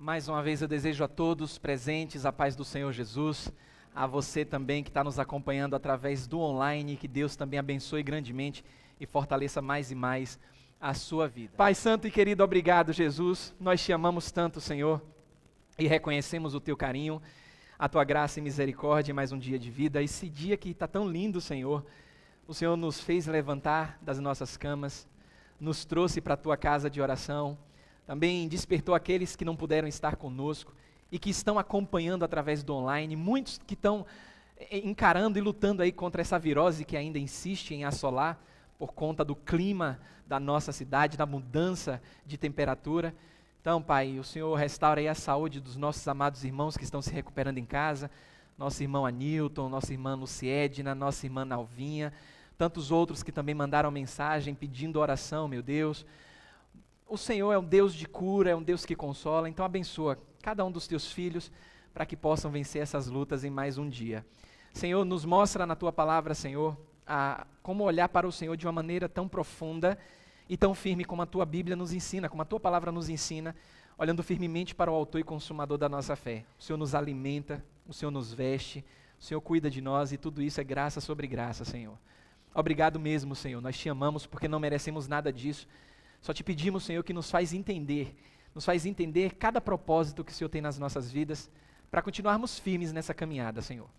Mais uma vez eu desejo a todos presentes a paz do Senhor Jesus, a você também que está nos acompanhando através do online, que Deus também abençoe grandemente e fortaleça mais e mais a sua vida. Pai Santo e querido, obrigado Jesus, nós te amamos tanto, Senhor, e reconhecemos o teu carinho, a tua graça e misericórdia em mais um dia de vida, esse dia que está tão lindo, Senhor, o Senhor nos fez levantar das nossas camas, nos trouxe para a tua casa de oração, também despertou aqueles que não puderam estar conosco e que estão acompanhando através do online, muitos que estão encarando e lutando aí contra essa virose que ainda insiste em assolar por conta do clima da nossa cidade, da mudança de temperatura. Então, Pai, o Senhor restaura aí a saúde dos nossos amados irmãos que estão se recuperando em casa, nosso irmão Anilton, nossa irmã Luciedna, nossa irmã Nalvinha, tantos outros que também mandaram mensagem pedindo oração, meu Deus. O Senhor é um Deus de cura, é um Deus que consola, então abençoa cada um dos teus filhos para que possam vencer essas lutas em mais um dia. Senhor, nos mostra na tua palavra, Senhor, como olhar para o Senhor de uma maneira tão profunda e tão firme como a tua Bíblia nos ensina, como a tua palavra nos ensina, olhando firmemente para o autor e consumador da nossa fé. O Senhor nos alimenta, o Senhor nos veste, o Senhor cuida de nós e tudo isso é graça sobre graça, Senhor. Obrigado mesmo, Senhor, nós te amamos porque não merecemos nada disso. Só te pedimos, Senhor, que nos faz entender cada propósito que o Senhor tem nas nossas vidas, para continuarmos firmes nessa caminhada, Senhor.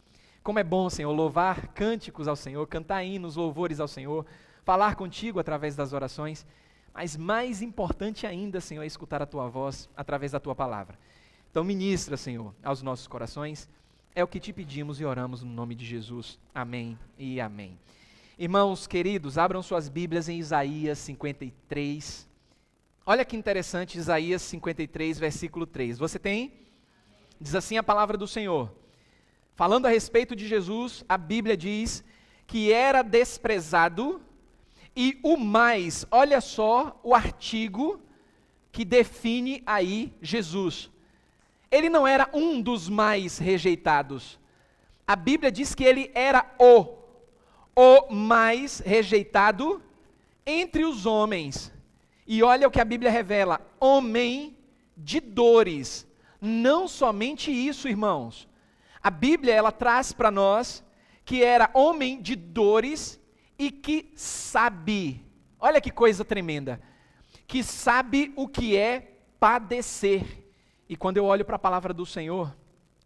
Como é bom, Senhor, louvar cânticos ao Senhor, cantar hinos, louvores ao Senhor, falar contigo através das orações, mas mais importante ainda, Senhor, é escutar a tua voz através da tua palavra. Então ministra, Senhor, aos nossos corações, é o que te pedimos e oramos no nome de Jesus. Amém e amém. Irmãos queridos, abram suas Bíblias em Isaías 53. Olha que interessante, Isaías 53, versículo 3. Você tem? Diz assim a palavra do Senhor. Falando a respeito de Jesus, a Bíblia diz que era desprezado e o mais, olha só o artigo que define aí Jesus. Ele não era um dos mais rejeitados. A Bíblia diz que ele era o mais rejeitado entre os homens. E olha o que a Bíblia revela, homem de dores. Não somente isso, irmãos. A Bíblia, ela traz para nós que era homem de dores e que sabe, olha que coisa tremenda, que sabe o que é padecer. E quando eu olho para a palavra do Senhor,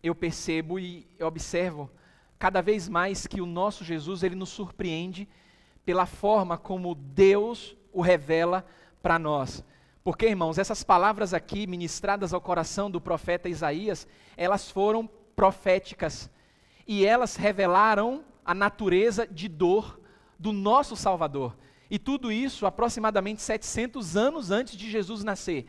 eu percebo e eu observo cada vez mais que o nosso Jesus, ele nos surpreende pela forma como Deus o revela para nós. Porque, irmãos, essas palavras aqui, ministradas ao coração do profeta Isaías, elas foram proféticas. E elas revelaram a natureza de dor do nosso Salvador. E tudo isso aproximadamente 700 anos antes de Jesus nascer.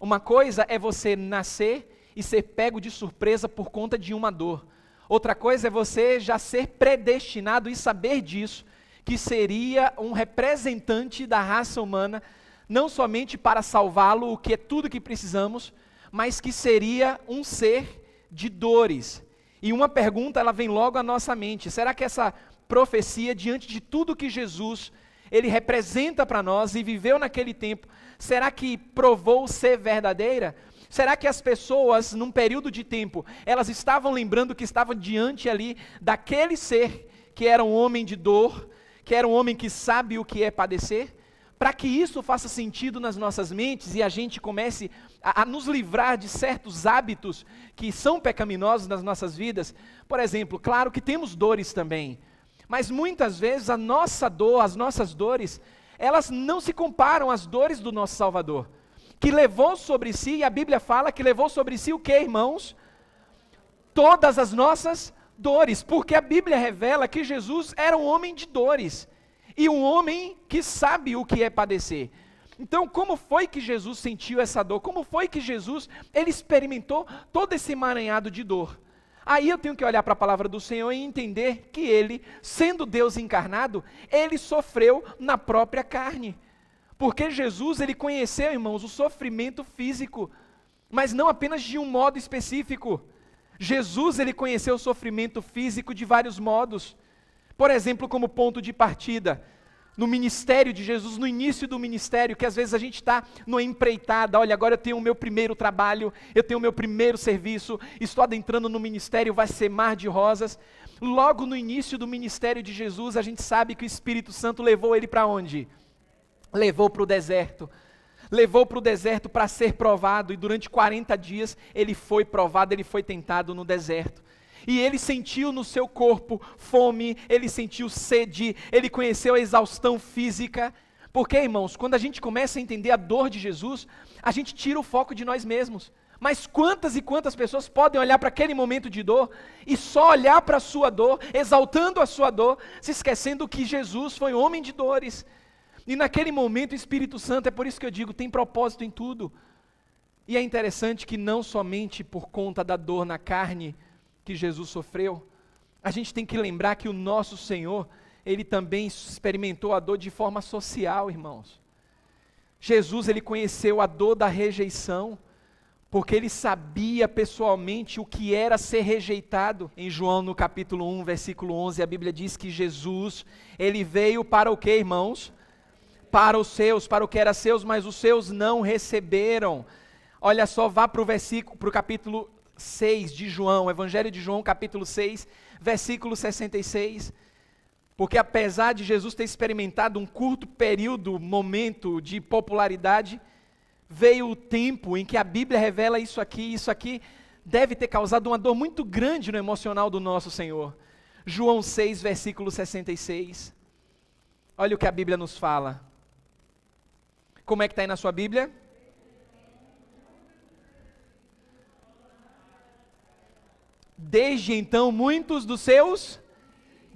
Uma coisa é você nascer e ser pego de surpresa por conta de uma dor. Outra coisa é você já ser predestinado e saber disso, que seria um representante da raça humana, não somente para salvá-lo, o que é tudo que precisamos, mas que seria um ser de dores. E uma pergunta, ela vem logo à nossa mente, será que essa profecia, diante de tudo que Jesus, ele representa para nós e viveu naquele tempo, será que provou ser verdadeira? Será que as pessoas, num período de tempo, elas estavam lembrando que estavam diante ali daquele ser que era um homem de dor, que era um homem que sabe o que é padecer? Para que isso faça sentido nas nossas mentes e a gente comece a nos livrar de certos hábitos que são pecaminosos nas nossas vidas. Por exemplo, claro que temos dores também, mas muitas vezes a nossa dor, as nossas dores, elas não se comparam às dores do nosso Salvador, que levou sobre si, e a Bíblia fala que levou sobre si o que, irmãos? Todas as nossas dores, porque a Bíblia revela que Jesus era um homem de dores, e um homem que sabe o que é padecer. Então, como foi que Jesus sentiu essa dor? Como foi que Jesus, ele experimentou todo esse emaranhado de dor? Aí eu tenho que olhar para a palavra do Senhor e entender que ele, sendo Deus encarnado, ele sofreu na própria carne. Porque Jesus, ele conheceu, irmãos, o sofrimento físico, mas não apenas de um modo específico. Jesus, ele conheceu o sofrimento físico de vários modos. Por exemplo, como ponto de partida, no ministério de Jesus, no início do ministério, que às vezes a gente está numa empreitada, olha, agora eu tenho o meu primeiro trabalho, eu tenho o meu primeiro serviço, estou adentrando no ministério, vai ser mar de rosas. Logo no início do ministério de Jesus, a gente sabe que o Espírito Santo levou ele para onde? Levou para o deserto. Levou para o deserto para ser provado, e durante 40 dias ele foi provado, ele foi tentado no deserto. E ele sentiu no seu corpo fome, ele sentiu sede, ele conheceu a exaustão física. Porque, irmãos, quando a gente começa a entender a dor de Jesus, a gente tira o foco de nós mesmos. Mas quantas e quantas pessoas podem olhar para aquele momento de dor e só olhar para a sua dor, exaltando a sua dor, se esquecendo que Jesus foi homem de dores. E naquele momento o Espírito Santo, é por isso que eu digo, tem propósito em tudo. E é interessante que não somente por conta da dor na carne que Jesus sofreu, a gente tem que lembrar que o nosso Senhor, ele também experimentou a dor de forma social, irmãos. Jesus, ele conheceu a dor da rejeição, porque ele sabia pessoalmente o que era ser rejeitado. Em João, no capítulo 1, versículo 11, a Bíblia diz que Jesus, ele veio para o quê, irmãos? Para os seus, para o que era seus, mas os seus não receberam. Olha só, vá para o capítulo 6 de João, Evangelho de João, capítulo 6, versículo 66. Porque apesar de Jesus ter experimentado um curto momento de popularidade, veio o tempo em que a Bíblia revela isso aqui deve ter causado uma dor muito grande no emocional do nosso Senhor. João 6, versículo 66. Olha o que a Bíblia nos fala. Como é que está aí na sua Bíblia? Desde então, muitos dos seus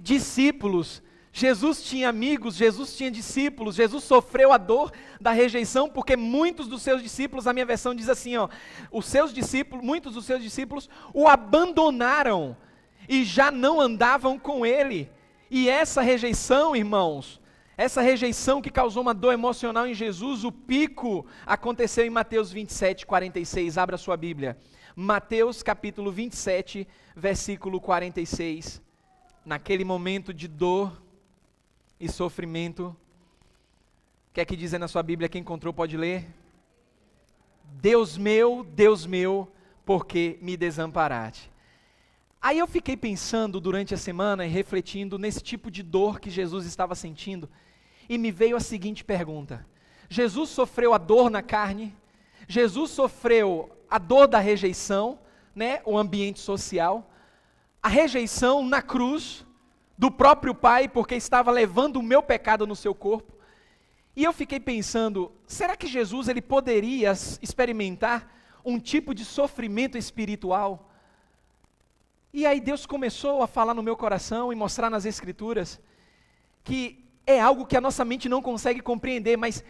discípulos. Jesus tinha amigos, Jesus tinha discípulos, Jesus sofreu a dor da rejeição, porque muitos dos seus discípulos, a minha versão diz assim, ó, muitos dos seus discípulos o abandonaram e já não andavam com ele. E essa rejeição, irmãos, essa rejeição que causou uma dor emocional em Jesus, o pico aconteceu em Mateus 27, 46, abra sua Bíblia. Mateus capítulo 27, versículo 46. Naquele momento de dor e sofrimento, o que é que diz aí na sua Bíblia? Quem encontrou pode ler. Deus meu, por que me desamparaste? Aí eu fiquei pensando durante a semana e refletindo nesse tipo de dor que Jesus estava sentindo, e me veio a seguinte pergunta: Jesus sofreu a dor na carne, Jesus sofreu a dor da rejeição, né, o ambiente social, a rejeição na cruz do próprio Pai, porque estava levando o meu pecado no seu corpo. E eu fiquei pensando, será que Jesus ele poderia experimentar um tipo de sofrimento espiritual? E aí Deus começou a falar no meu coração e mostrar nas Escrituras que é algo que a nossa mente não consegue compreender, mas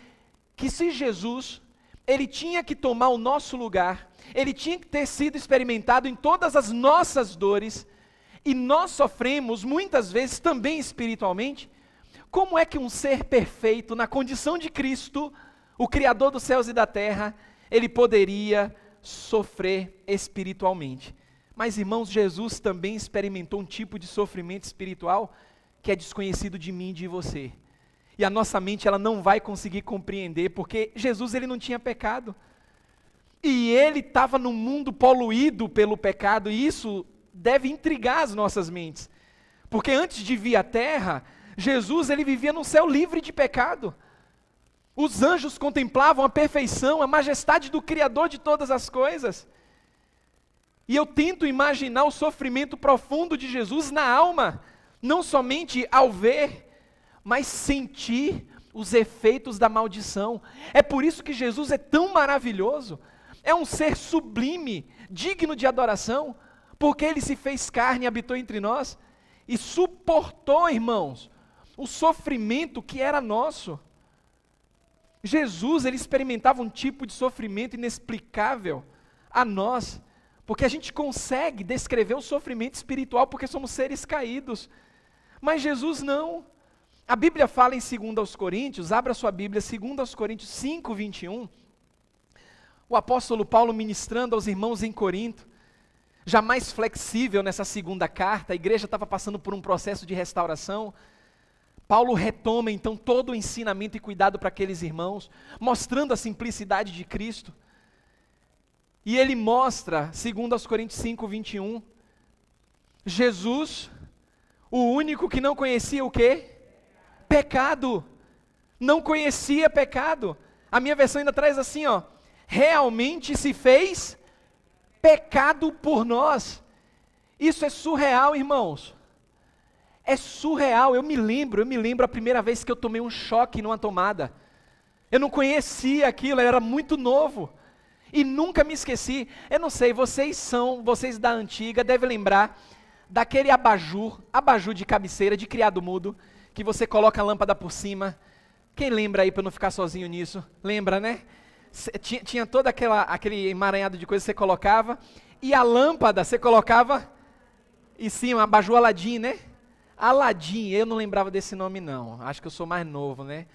que se Jesus, ele tinha que tomar o nosso lugar, ele tinha que ter sido experimentado em todas as nossas dores, e nós sofremos muitas vezes também espiritualmente. Como é que um ser perfeito, na condição de Cristo, o Criador dos céus e da terra, ele poderia sofrer espiritualmente? Mas, irmãos, Jesus também experimentou um tipo de sofrimento espiritual que é desconhecido de mim e de você. E a nossa mente ela não vai conseguir compreender, porque Jesus ele não tinha pecado. E ele estava num mundo poluído pelo pecado, e isso deve intrigar as nossas mentes. Porque antes de vir à terra, Jesus ele vivia num céu livre de pecado. Os anjos contemplavam a perfeição, a majestade do Criador de todas as coisas. E eu tento imaginar o sofrimento profundo de Jesus na alma, não somente ao ver, mas sentir os efeitos da maldição. É por isso que Jesus é tão maravilhoso, é um ser sublime, digno de adoração, porque ele se fez carne e habitou entre nós, e suportou, irmãos, o sofrimento que era nosso. Jesus, ele experimentava um tipo de sofrimento inexplicável a nós, porque a gente consegue descrever o sofrimento espiritual porque somos seres caídos, mas Jesus não. A Bíblia fala em 2 Coríntios, abra sua Bíblia, 2 Coríntios 5, 21, o apóstolo Paulo ministrando aos irmãos em Corinto, já mais flexível nessa segunda carta, a igreja estava passando por um processo de restauração. Paulo retoma então todo o ensinamento e cuidado para aqueles irmãos, mostrando a simplicidade de Cristo. E ele mostra, segundo aos Coríntios 5, 21, Jesus, o único que não conhecia o quê? Pecado. Não conhecia pecado. A minha versão ainda traz assim, ó, realmente se fez pecado por nós. Isso é surreal, irmãos. É surreal. Eu me lembro a primeira vez que eu tomei um choque numa tomada. Eu não conhecia aquilo, eu era muito novo. E nunca me esqueci. Eu não sei, vocês da antiga devem lembrar daquele abajur de cabeceira, de criado mudo, que você coloca a lâmpada por cima. Quem lembra aí para não ficar sozinho nisso? Lembra, né? Tinha todo aquele emaranhado de coisas que você colocava, e a lâmpada você colocava em cima, abajur Aladim, né? Aladim, eu não lembrava desse nome não, acho que eu sou mais novo, né?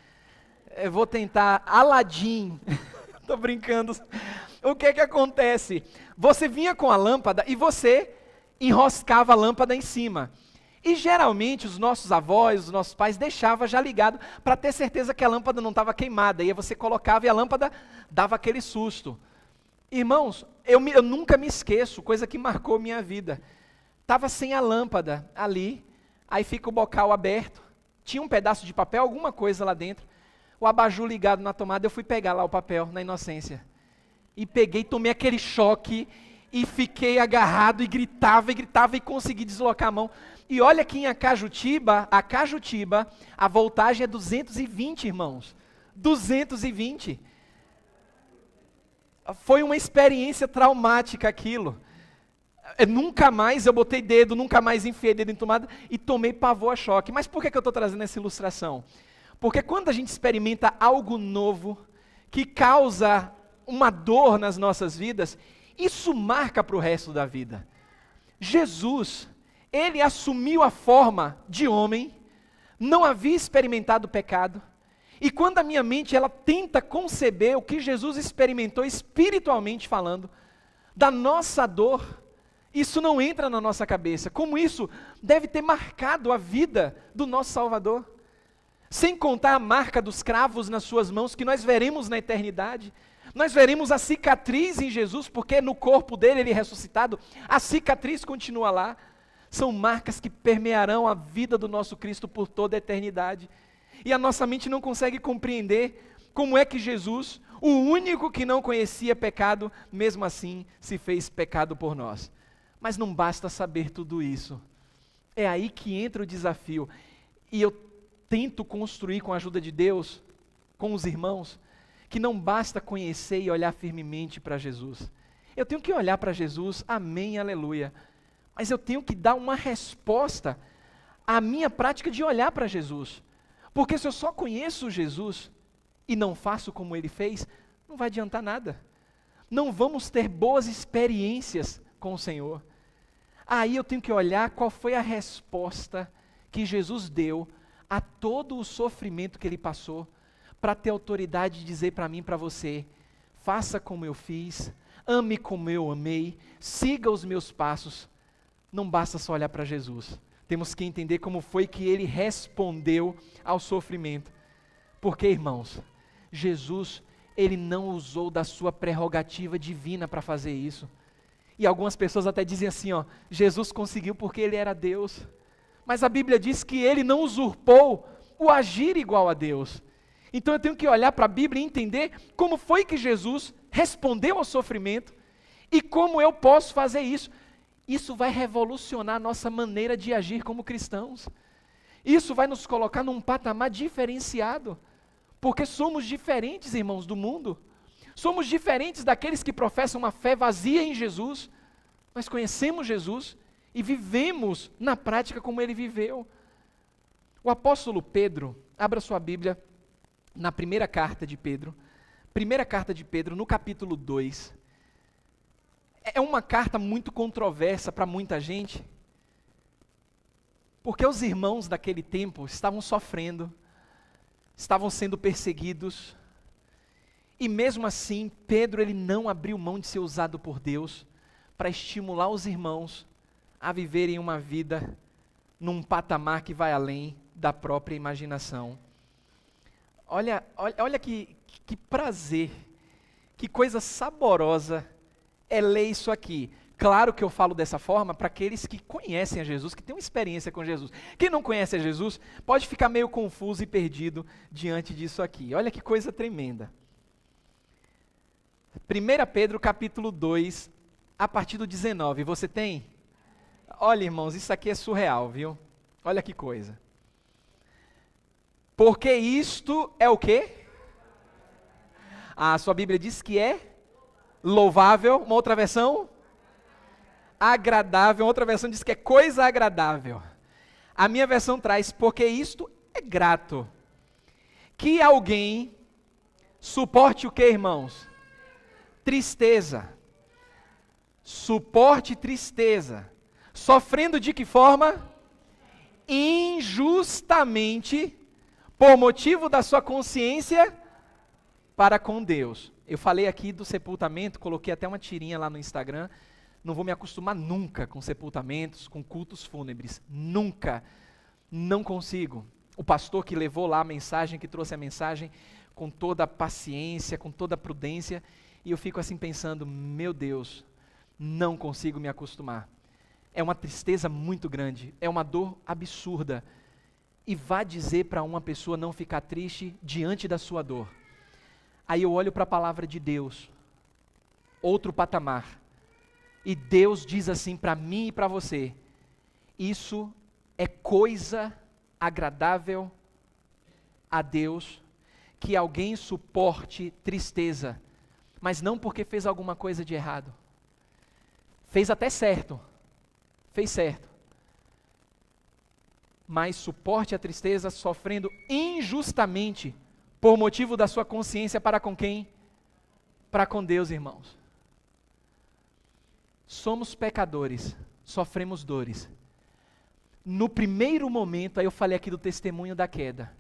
Eu vou tentar, Aladim, tô brincando. O que acontece? Você vinha com a lâmpada e você enroscava a lâmpada em cima. E geralmente os nossos avós, os nossos pais deixavam já ligado para ter certeza que a lâmpada não estava queimada. E aí você colocava e a lâmpada dava aquele susto. Irmãos, eu nunca me esqueço, coisa que marcou minha vida. Estava sem a lâmpada ali, aí fica o bocal aberto, tinha um pedaço de papel, alguma coisa lá dentro, o abajur ligado na tomada, eu fui pegar lá o papel, na inocência. E peguei, tomei aquele choque, e fiquei agarrado, e gritava, e consegui deslocar a mão. E olha que em Acajutiba, a voltagem é 220, irmãos. 220. Foi uma experiência traumática aquilo. Nunca mais eu botei dedo, nunca mais enfiei dedo em tomada e tomei pavor a choque. Mas por que eu estou trazendo essa ilustração? Porque quando a gente experimenta algo novo, que causa uma dor nas nossas vidas, isso marca para o resto da vida. Jesus, ele assumiu a forma de homem, não havia experimentado o pecado, e quando a minha mente ela tenta conceber o que Jesus experimentou espiritualmente falando, da nossa dor, isso não entra na nossa cabeça, como isso deve ter marcado a vida do nosso Salvador, sem contar a marca dos cravos nas suas mãos, que nós veremos na eternidade. Nós veremos a cicatriz em Jesus, porque no corpo dele, ele ressuscitado, a cicatriz continua lá. São marcas que permearão a vida do nosso Cristo por toda a eternidade. E a nossa mente não consegue compreender como é que Jesus, o único que não conhecia pecado, mesmo assim se fez pecado por nós. Mas não basta saber tudo isso. É aí que entra o desafio. E eu tento construir com a ajuda de Deus, com os irmãos, que não basta conhecer e olhar firmemente para Jesus. Eu tenho que olhar para Jesus, amém, aleluia. Mas eu tenho que dar uma resposta à minha prática de olhar para Jesus. Porque se eu só conheço Jesus e não faço como ele fez, não vai adiantar nada. Não vamos ter boas experiências com o Senhor. Aí eu tenho que olhar qual foi a resposta que Jesus deu a todo o sofrimento que ele passou, para ter autoridade de dizer para mim e para você, faça como eu fiz, ame como eu amei, siga os meus passos. Não basta só olhar para Jesus, temos que entender como foi que ele respondeu ao sofrimento. Porque, irmãos, Jesus, ele não usou da sua prerrogativa divina para fazer isso. E algumas pessoas até dizem assim, ó, Jesus conseguiu porque ele era Deus. Mas a Bíblia diz que ele não usurpou o agir igual a Deus. Então eu tenho que olhar para a Bíblia e entender como foi que Jesus respondeu ao sofrimento e como eu posso fazer isso. Isso vai revolucionar a nossa maneira de agir como cristãos. Isso vai nos colocar num patamar diferenciado, porque somos diferentes, irmãos, do mundo. Somos diferentes daqueles que professam uma fé vazia em Jesus. Nós conhecemos Jesus e vivemos na prática como ele viveu. O apóstolo Pedro, abra sua Bíblia, na primeira carta de Pedro, no capítulo 2, é uma carta muito controversa para muita gente, porque os irmãos daquele tempo estavam sofrendo, estavam sendo perseguidos, e mesmo assim, Pedro ele não abriu mão de ser usado por Deus, para estimular os irmãos a viverem uma vida num patamar que vai além da própria imaginação. Olha que prazer, que coisa saborosa é ler isso aqui. Claro que eu falo dessa forma para aqueles que conhecem a Jesus, que têm uma experiência com Jesus. Quem não conhece a Jesus pode ficar meio confuso e perdido diante disso aqui. Olha que coisa tremenda. 1 Pedro capítulo 2, a partir do 19, você tem? Olha, irmãos, isso aqui é surreal, viu? Olha que coisa. Porque isto é o quê? A sua Bíblia diz que é louvável. Uma outra versão? Agradável. Outra versão diz que é coisa agradável. A minha versão traz, porque isto é grato. Que alguém suporte o quê, irmãos? Tristeza. Suporte tristeza. Sofrendo de que forma? Injustamente, por motivo da sua consciência para com Deus. Eu falei aqui do sepultamento, coloquei até uma tirinha lá no Instagram. Não vou me acostumar nunca com sepultamentos, com cultos fúnebres. Nunca. Não consigo. O pastor que levou lá a mensagem, que trouxe a mensagem, com toda a paciência, com toda a prudência, e eu fico assim pensando, meu Deus, não consigo me acostumar. É uma tristeza muito grande, é uma dor absurda. E vá dizer para uma pessoa não ficar triste diante da sua dor. Aí eu olho para a palavra de Deus, outro patamar. E Deus diz assim para mim e para você, isso é coisa agradável a Deus, que alguém suporte tristeza, mas não porque fez alguma coisa de errado. Fez até certo, fez certo. Mas suporte a tristeza sofrendo injustamente, por motivo da sua consciência para com quem? Para com Deus, irmãos. Somos pecadores, sofremos dores. No primeiro momento, aí eu falei aqui do testemunho da queda.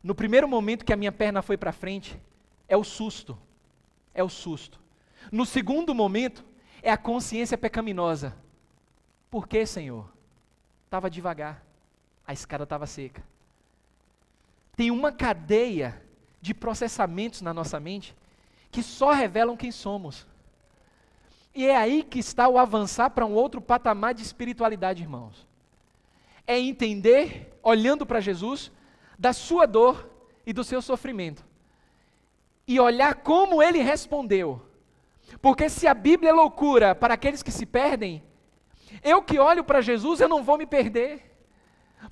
No primeiro momento que a minha perna foi para frente, é o susto. É o susto. No segundo momento, é a consciência pecaminosa. Por quê, Senhor? Estava devagar, a escada estava seca. Tem uma cadeia de processamentos na nossa mente que só revelam quem somos. E é aí que está o avançar para um outro patamar de espiritualidade, irmãos. É entender, olhando para Jesus, da sua dor e do seu sofrimento. E olhar como ele respondeu. Porque se a Bíblia é loucura para aqueles que se perdem, eu que olho para Jesus, eu não vou me perder.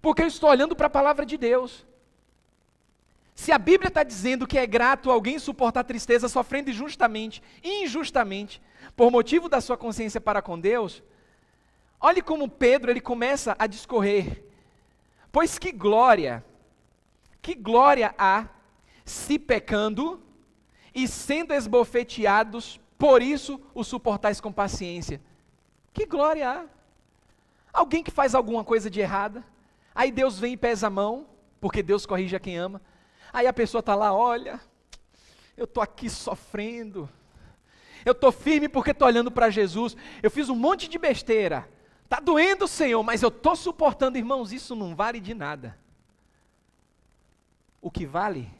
Porque eu estou olhando para a palavra de Deus. Se a Bíblia está dizendo que é grato alguém suportar tristeza sofrendo injustamente, por motivo da sua consciência para com Deus, olhe como Pedro ele começa a discorrer. Pois que glória há se pecando e sendo esbofeteados, por isso o suportais com paciência. Que glória há? Alguém que faz alguma coisa de errada, aí Deus vem e pesa a mão, porque Deus corrige a quem ama. Aí a pessoa está lá, olha, eu estou aqui sofrendo, eu estou firme porque estou olhando para Jesus, eu fiz um monte de besteira, está doendo, Senhor, mas eu estou suportando. Irmãos, isso não vale de nada. O que vale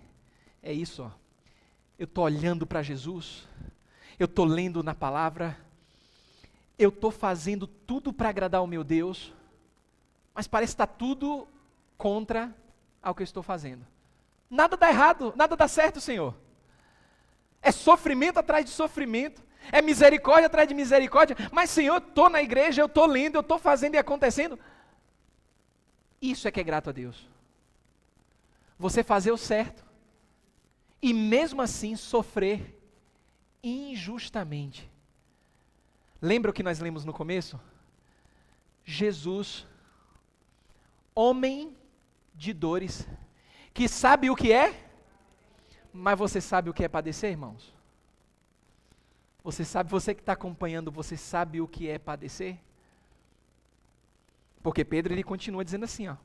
é isso, ó. Eu estou olhando para Jesus, eu estou lendo na palavra, eu estou fazendo tudo para agradar o meu Deus, mas parece que está tudo contra ao que eu estou fazendo. Nada dá errado, nada dá certo, Senhor. É sofrimento atrás de sofrimento, é misericórdia atrás de misericórdia, mas Senhor, eu estou na igreja, eu estou lendo, eu estou fazendo e acontecendo. Isso é que é grato a Deus. Você fazer o certo, e mesmo assim sofrer injustamente. Lembra o que nós lemos no começo? Jesus, homem de dores, que sabe o que é, mas você sabe o que é padecer, irmãos? Você sabe, você que está acompanhando, você sabe o que é padecer? Porque Pedro ele continua dizendo assim, ó.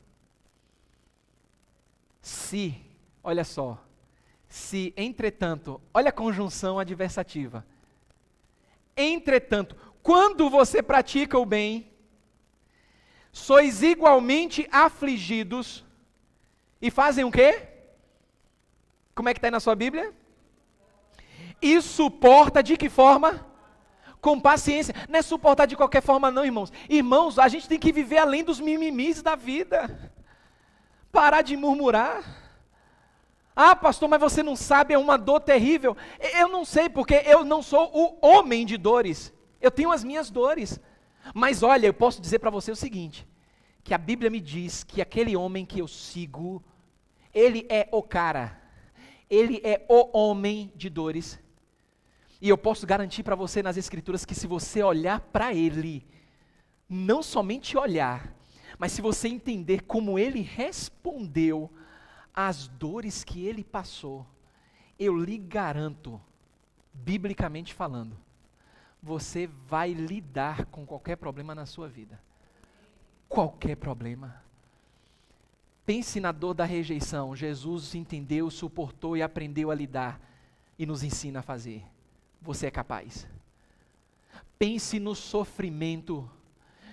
Se, olha só, se entretanto, olha a conjunção adversativa. Entretanto, quando você pratica o bem, sois igualmente afligidos E fazem o quê? Como é que está aí na sua Bíblia? E suporta de que forma? Com paciência. Não é suportar de qualquer forma não, irmãos. Irmãos, a gente tem que viver além dos mimimis da vida. Parar de murmurar. Ah, pastor, mas você não sabe, é uma dor terrível. Eu não sei, porque eu não sou o homem de dores. Eu tenho as minhas dores. Mas olha, eu posso dizer para você o seguinte, que a Bíblia me diz que aquele homem que eu sigo, ele é o cara. Ele é o homem de dores. E eu posso garantir para você nas Escrituras que se você olhar para ele, não somente olhar, mas se você entender como ele respondeu às dores que ele passou, eu lhe garanto, biblicamente falando, você vai lidar com qualquer problema na sua vida. Qualquer problema. Pense na dor da rejeição. Jesus entendeu, suportou e aprendeu a lidar e nos ensina a fazer. Você é capaz. Pense no sofrimento.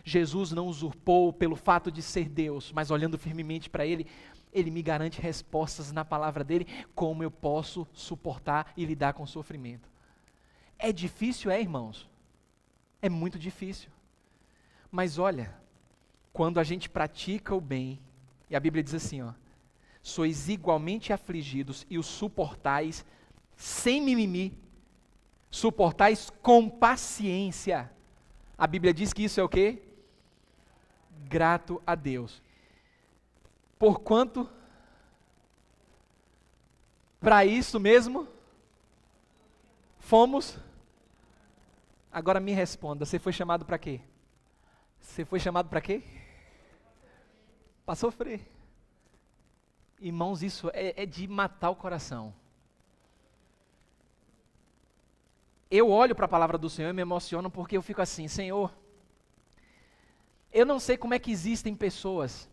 Jesus não usurpou pelo fato de ser Deus, mas olhando firmemente para Ele, Ele me garante respostas na palavra dEle, como eu posso suportar e lidar com o sofrimento. É difícil, irmãos? É muito difícil. Mas olha, quando a gente pratica o bem, e a Bíblia diz assim, sois igualmente afligidos e o suportais sem mimimi, suportais com paciência. A Bíblia diz que isso é o quê? Grato a Deus. Porquanto, para isso mesmo, fomos. Agora me responda, você foi chamado para quê? Você foi chamado para quê? Para sofrer. Irmãos, isso é de matar o coração. Eu olho para a palavra do Senhor e me emociono porque eu fico assim, Senhor, eu não sei como é que existem pessoas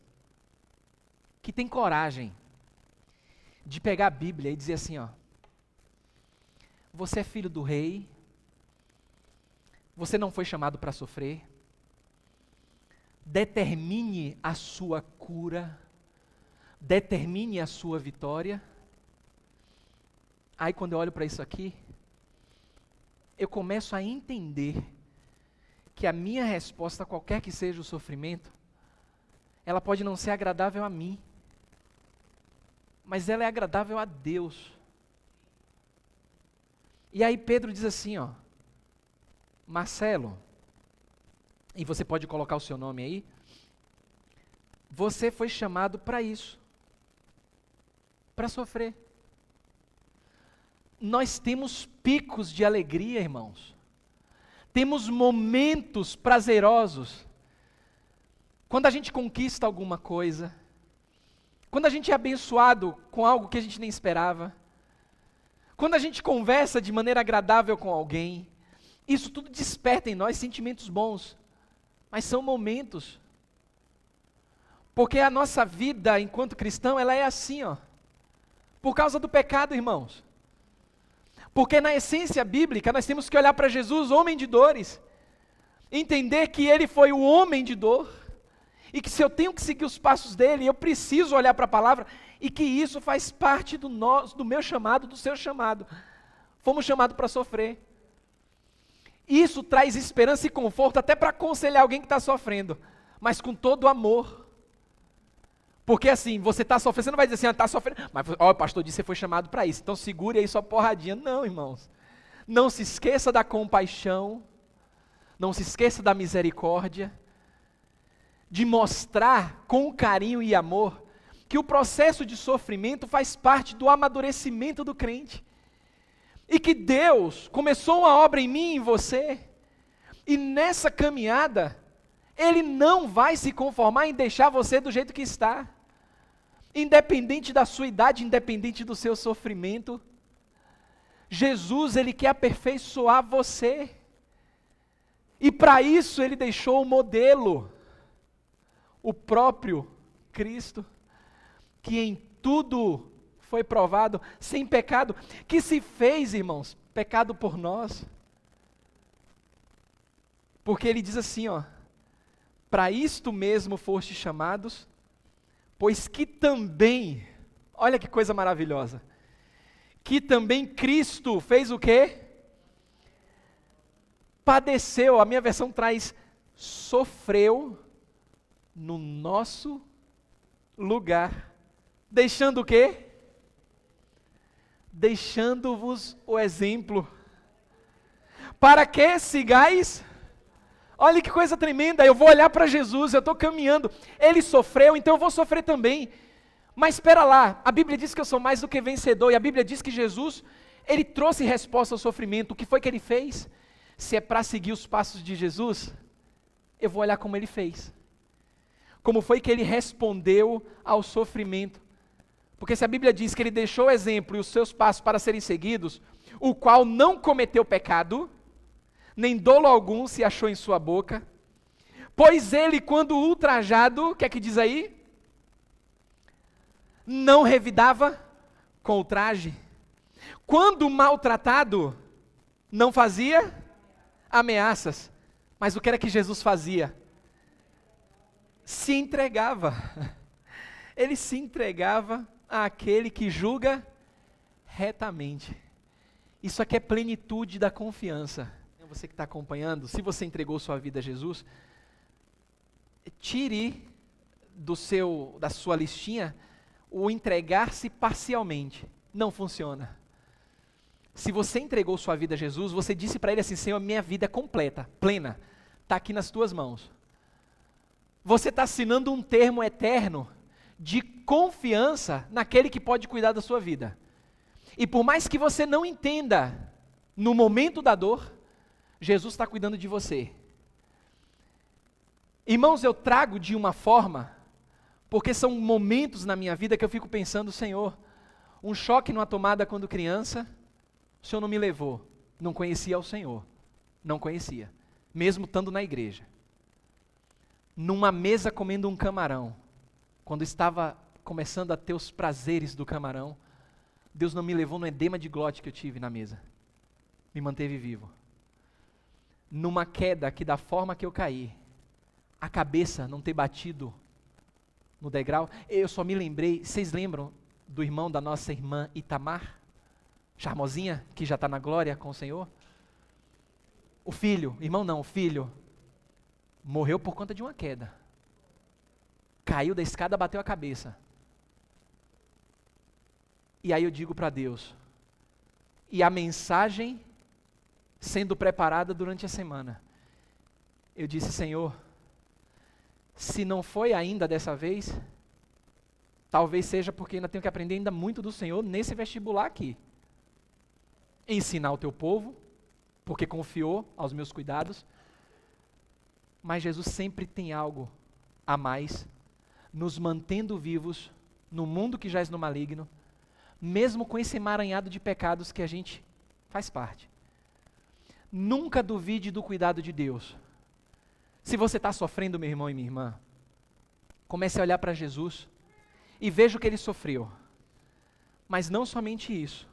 que têm coragem de pegar a Bíblia e dizer assim, você é filho do rei, você não foi chamado para sofrer, determine a sua cura, determine a sua vitória. Aí quando eu olho para isso aqui, eu começo a entender que a minha resposta, qualquer que seja o sofrimento, ela pode não ser agradável a mim, mas ela é agradável a Deus. E aí Pedro diz assim, Marcelo, e você pode colocar o seu nome aí, você foi chamado para isso, para sofrer. Nós temos picos de alegria, irmãos. Temos momentos prazerosos. Quando a gente conquista alguma coisa, quando a gente é abençoado com algo que a gente nem esperava, quando a gente conversa de maneira agradável com alguém, isso tudo desperta em nós sentimentos bons. Mas são momentos. Porque a nossa vida enquanto cristão, ela é assim, por causa do pecado, irmãos. Porque na essência bíblica, nós temos que olhar para Jesus, homem de dores, entender que Ele foi o homem de dor, e que se eu tenho que seguir os passos dele, eu preciso olhar para a palavra, e que isso faz parte do meu chamado, do seu chamado. Fomos chamados para sofrer. Isso traz esperança e conforto até para aconselhar alguém que está sofrendo, mas com todo o amor. Porque assim, você está sofrendo, você não vai dizer assim, está sofrendo, mas o pastor disse que você foi chamado para isso, então segure aí sua porradinha. Não, irmãos. Não se esqueça da compaixão, não se esqueça da misericórdia, de mostrar com carinho e amor que o processo de sofrimento faz parte do amadurecimento do crente. E que Deus começou uma obra em mim e em você, e nessa caminhada, Ele não vai se conformar em deixar você do jeito que está. Independente da sua idade, independente do seu sofrimento, Jesus, Ele quer aperfeiçoar você. E para isso Ele deixou o modelo, o próprio Cristo, que em tudo foi provado, sem pecado, que se fez, irmãos, pecado por nós. Porque Ele diz assim, para isto mesmo foste chamados, pois que também Olha que coisa maravilhosa. Que também Cristo fez o quê? Padeceu, a minha versão traz sofreu no nosso lugar. Deixando o quê? Deixando-vos o exemplo. Para que sigais? Olha que coisa tremenda, eu vou olhar para Jesus, eu estou caminhando, Ele sofreu, então eu vou sofrer também. Mas espera lá, a Bíblia diz que eu sou mais do que vencedor, e a Bíblia diz que Jesus, Ele trouxe resposta ao sofrimento. O que foi que Ele fez? Se é para seguir os passos de Jesus, eu vou olhar como Ele fez. Como foi que Ele respondeu ao sofrimento. Porque se a Bíblia diz que Ele deixou o exemplo e os seus passos para serem seguidos, o qual não cometeu pecado, nem dolo algum se achou em sua boca, pois Ele, quando ultrajado, o que é que diz aí? Não revidava com ultraje. Quando maltratado, não fazia ameaças. Mas o que era que Jesus fazia? Se entregava. Ele se entregava àquele que julga retamente. Isso aqui é plenitude da confiança. Você que está acompanhando, se você entregou sua vida a Jesus, tire da sua listinha o entregar-se parcialmente. Não funciona. Se você entregou sua vida a Jesus, você disse para Ele assim: Senhor, minha vida é completa, plena, está aqui nas tuas mãos. Você está assinando um termo eterno de confiança naquele que pode cuidar da sua vida. E por mais que você não entenda no momento da dor, Jesus está cuidando de você. Irmãos, eu trago de uma forma, porque são momentos na minha vida que eu fico pensando: Senhor, um choque numa tomada quando criança, o Senhor não me levou, não conhecia o Senhor, não conhecia, mesmo estando na igreja. Numa mesa comendo um camarão, quando estava começando a ter os prazeres do camarão, Deus não me levou no edema de glote que eu tive na mesa, me manteve vivo. Numa queda que da forma que eu caí, a cabeça não ter batido no degrau, eu só me lembrei, vocês lembram do irmão da nossa irmã Itamar? Charmosinha, que já está na glória com o Senhor? O filho, o filho, morreu por conta de uma queda. Caiu da escada, bateu a cabeça. E aí eu digo para Deus, e a mensagem sendo preparada durante a semana, eu disse: Senhor, se não foi ainda dessa vez, talvez seja porque ainda tenho que aprender ainda muito do Senhor nesse vestibular aqui. Ensinar o teu povo, porque confiou aos meus cuidados, mas Jesus sempre tem algo a mais, nos mantendo vivos no mundo que jaz no maligno, mesmo com esse emaranhado de pecados que a gente faz parte. Nunca duvide do cuidado de Deus. Se você está sofrendo, meu irmão e minha irmã, comece a olhar para Jesus e veja o que Ele sofreu. Mas não somente isso.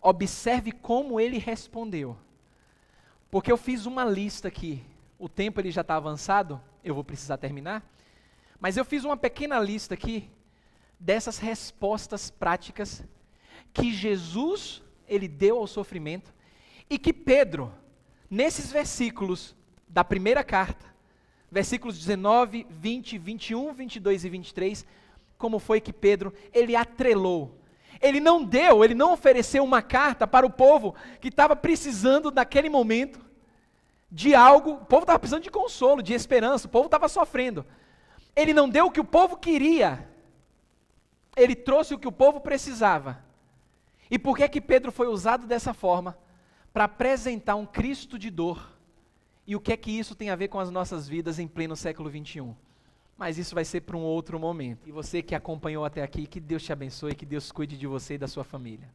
Observe como Ele respondeu. Porque eu fiz uma lista aqui. O tempo ele já está avançado, eu vou precisar terminar. Mas eu fiz uma pequena lista aqui dessas respostas práticas que Jesus ele deu ao sofrimento e que Pedro, nesses versículos da primeira carta, versículos 19, 20, 21, 22 e 23, como foi que Pedro, ele atrelou. Ele não ofereceu uma carta para o povo que estava precisando naquele momento de algo, o povo estava precisando de consolo, de esperança, o povo estava sofrendo. Ele não deu o que o povo queria, ele trouxe o que o povo precisava. E por que que Pedro foi usado dessa forma? Para apresentar um Cristo de dor. E o que é que isso tem a ver com as nossas vidas em pleno século 21? Mas isso vai ser para um outro momento. E você que acompanhou até aqui, que Deus te abençoe, que Deus cuide de você e da sua família.